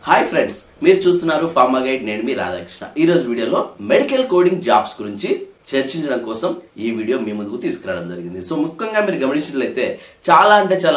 Hi friends, మీరు చూస్తున్నారు pharma guide. నేను మీ రాధాకృష్ణ. ఈ రోజు వీడియోలో మెడికల్ కోడింగ్ జాబ్స్ గురించి చర్చించడం కోసం ఈ వీడియో మీ ముందుకు తీసుకురావడం జరిగింది. సో ముఖ్యంగా మీరు గమనించినట్లయితే చాలా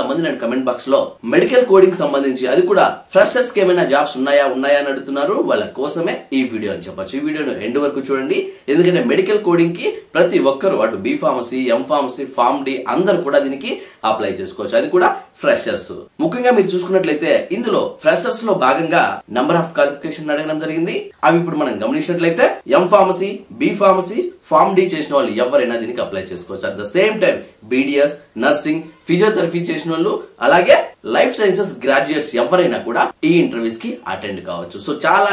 మంది నేను కమెంట్ బాక్స్ లో మెడికల్ కోడింగ్ సంబంధించి అది కూడా ఫ్రెషర్స్ కి ఏమైనా జాబ్స్ ఉన్నాయా అని అడుగుతున్నారు. వాళ్ళ కోసమే ఈ వీడియో అని చెప్పొచ్చు. ఈ వీడియోను ఎండ్ వరకు చూడండి, ఎందుకంటే మెడికల్ కోడింగ్ కి ప్రతి ఒక్కరు అటు B pharmacy, M pharmacy, pharm D అందరు కూడా దీనికి అప్లై చేసుకోవచ్చు. అది కూడా ఫ్రెషర్స్. ముఖ్యంగా మీరు చూసుకున్నట్లయితే ఇందులో ఫ్రెషర్స్ లో భాగంగా నంబర్ ఆఫ్ క్వాలిఫికేషన్ అడగడం జరిగింది. అవి ఇప్పుడు మనం గమనించినట్లయితే M pharmacy, B pharmacy, pharm D చేసిన వాళ్ళు ఎవరైనా దీనికి అప్లై చేసుకోవచ్చు. At the same time BDS, nursing, physiotherapy చేసిన వాళ్ళు, అలాగే లైఫ్ సైన్సెస్ గ్రాడ్యుయేట్స్ ఎవరైనా కూడా ఈ ఇంటర్వ్యూస్ కి అటెండ్ కావచ్చు. సో చాలా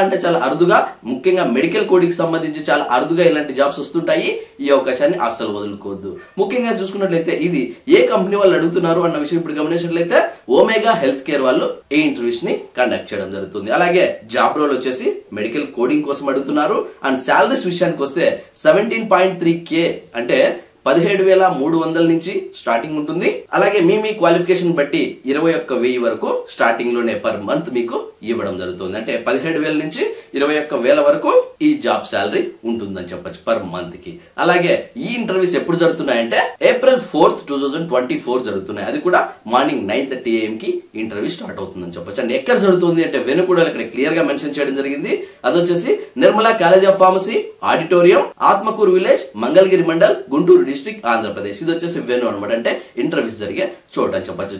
అరుదుగా, ముఖ్యంగా మెడికల్ కోడింగ్ సంబంధించి చాలా అరుదుగా ఇలాంటి జాబ్స్ వస్తుంటాయి. ఈ అవకాశాన్ని అస్సలు వదులుకోవద్దు. ముఖ్యంగా చూసుకున్నట్లయితే ఇది ఏ కంపెనీ వాళ్ళు అడుగుతున్నారు అన్న విషయం ఇప్పుడు గమనించినట్లయితే ఒమేగా హెల్త్ కేర్ వాళ్ళు ఈ ఇంటర్వ్యూస్ ని కండక్ట్ చేయడం జరుగుతుంది. అలాగే జాబ్ రోల్ వచ్చేసి మెడికల్ కోడింగ్ కోసం అడుగుతున్నారు. అండ్ సాలరీస్ విషయానికి వస్తే 17.3K అంటే 17,300 నుంచి స్టార్టింగ్ ఉంటుంది. అలాగే మీ క్వాలిఫికేషన్ బట్టి 21,000 వరకు స్టార్టింగ్ లోనే పర్ మంత్ మీకు ఇవ్వడం జరుగుతుంది. అంటే 17,000 నుంచి 21,000 వరకు ఈ జాబ్ శాలరీ ఉంటుందని చెప్పొచ్చు పర్ మంత్ కి. అలాగే ఈ ఇంటర్వ్యూస్ ఎప్పుడు జరుగుతున్నాయంటే April 4th, 2024 జరుగుతున్నాయి. అది కూడా మార్నింగ్ 9:30 AM కి ఇంటర్వ్యూ స్టార్ట్ అవుతుందని చెప్పొచ్చు. అండ్ ఎక్కడ జరుగుతుంది అంటే వెనుకూడలు ఇక్కడ క్లియర్ గా మెన్షన్ చేయడం జరిగింది. అది వచ్చేసి Nirmala college of pharmacy auditorium, Atmakur village, Mangalagiri mandal, Guntur district, Andhra Pradesh. ఇది వచ్చేసి వెను అనమాట, అంటే ఇంటర్వ్యూస్ జరిగే చోట అని చెప్పొచ్చు.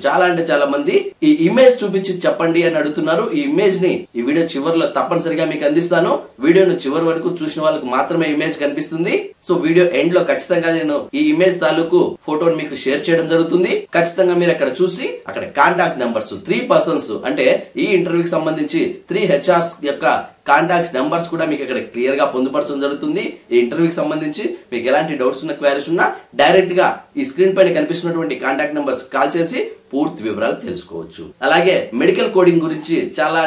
చాలా మంది ఈ ఇమేజ్ చూపించి చెప్పండి అని అడుగుతున్నారు. ఈ ఇమేజ్ ని ఈ వీడియో చివరిలో తప్పనిసరిగా మీకు అందిస్తాను. వీడియోను చివరి వరకు చూసిన వాళ్ళకి మాత్రమే ఇమేజ్ కనిపిస్తుంది. సో వీడియో ఎండ్ లో ఖచ్చితంగా నేను ఈ ఇమేజ్ తాలూకు ఫోటోని మీకు షేర్ చేయడం జరుగుతుంది. ఖచ్చితంగా మీరు అక్కడ చూసి అక్కడ కాంటాక్ట్ నెంబర్స్ 3 పర్సన్స్ అంటే ఈ ఇంటర్వ్యూకి సంబంధించి 3 HRs యొక్క కాంటాక్ట్ నెంబర్స్ కూడా మీకు ఇక్కడ క్లియర్ గా పొందుపరచడం జరుగుతుంది. ఈ ఇంటర్వ్యూకి సంబంధించి మీకు ఎలాంటి డౌట్స్ ఉన్న, క్వైరీస్ ఉన్నా డైరెక్ట్ గా ఈ స్క్రీన్ పైన కనిపిస్తున్నటువంటి కాంటాక్ట్ నెంబర్స్ కాల్ చేసి పూర్తి వివరాలు తెలుసుకోవచ్చు. అలాగే మెడికల్ కోడింగ్ గురించి చాలా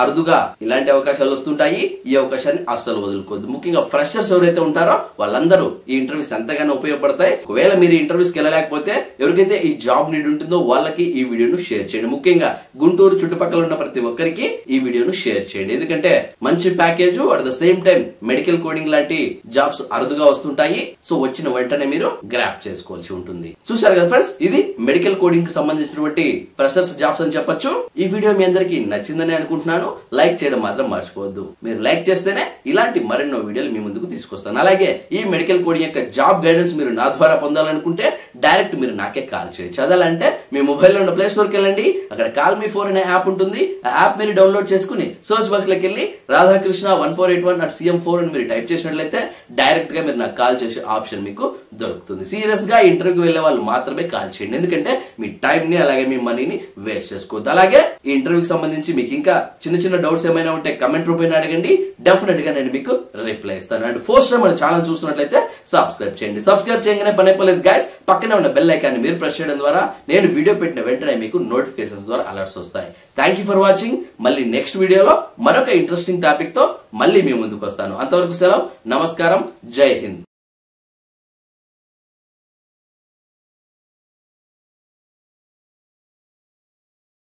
అరుదుగా ఇలాంటి అవకాశాలు వస్తుంటాయి. ఈ అవకాశాన్ని అస్సలు వదులుకోవద్దు. ముఖ్యంగా ఫ్రెషర్స్ ఎవరైతే ఉంటారో వాళ్ళందరూ ఈ ఇంటర్వ్యూస్ ఎంతగానో ఉపయోగపడతాయి. ఒకవేళ మీరు ఇంటర్వ్యూస్కి వెళ్ళలేకపోతే ఎవరికైతే ఈ జాబ్ నీడ్ ఉంటుందో వాళ్ళకి ఈ వీడియోను షేర్ చేయండి. ముఖ్యంగా గుంటూరు చుట్టుపక్కల ఉన్న ప్రతి ఒక్కరికి ఈ వీడియోను షేర్ చేయండి. ఎందుకంటే మంచి package, at the same time medical coding లాంటి జాబ్స్ అరుదుగా వస్తుంటాయి. సో వచ్చిన వెంటనే మీరు గ్రాప్ చేసుకోవాల్సి ఉంటుంది. చూసారు కదా ఫ్రెండ్స్, ఇది మెడికల్ కోడింగ్ కి సంబంధించినటువంటి ఫ్రెషర్స్ జాబ్స్ అని చెప్పొచ్చు. ఈ వీడియో మీ అందరికి నచ్చిందని అనుకుంటున్నాను. లైక్ చేయడం మాత్రం మర్చిపోవద్దు. మీరు లైక్ చేస్తేనే ఇలాంటి మరెన్నో వీడియోలు మీ ముందుకు తీసుకొస్తాను. అలాగే ఈ మెడికల్ కోడింగ్ యొక్క జాబ్ గైడెన్స్ మీరు నా ద్వారా పొందాలనుకుంటే డైరెక్ట్ మీరు నాకే కాల్ చేయొచ్చు. అదాలంటే మీ మొబైల్లో ఉన్న ప్లే స్టోర్కి వెళ్ళండి. అక్కడ కాల్ మీ 4 అనే యాప్ ఉంటుంది. ఆ యాప్ మీరు డౌన్లోడ్ చేసుకుని సర్చ్ బాక్స్ లోకి వెళ్ళి రాధాకృష్ణ 1481@cm4 అని మీరు టైప్ చేసినట్లయితే డైరెక్ట్ గా మీరు నాకు కాల్ చేసే ఆప్షన్ మీకు దొరుకుతుంది. సీరియస్ గా ఇంటర్వ్యూకి వెళ్ళే వాళ్ళు మాత్రమే కాల్ చేయండి. ఎందుకంటే మీ టైం ని అలాగే మీ మనీని వేస్ట్ చేసుకోవద్దు. అలాగే ఈ ఇంటర్వ్యూకి సంబంధించి మీకు ఇంకా చిన్న డౌట్స్ ఏమైనా ఉంటే కమెంట్ రూపంలో అడగండి. డెఫినెట్ గా నేను మీకు రిప్లై ఇస్తాను. అండ్ ఫస్ట్ టైం మన ఛానల్ చూస్తున్నట్లయితే సబ్స్క్రైబ్ చేయండి. సబ్స్క్రైబ్ చేయగానే పని అయిపోలేదు గైస్. పక్కనే ఉన్న బెల్ ఐకాన్ని మీరు ప్రెస్ చేయడం ద్వారా నేను వీడియో పెట్టిన వెంటనే మీకు నోటిఫికేషన్స్ ద్వారా అలర్ట్స్ వస్తాయి. Thank you for watching. మళ్ళీ నెక్స్ట్ వీడియోలో మరొక ఇంట్రెస్టింగ్ టాపిక్ తో మళ్ళీ మీ ముందుకు వస్తాను. అంతవరకు సెలవు. నమస్కారం. జై హింద్.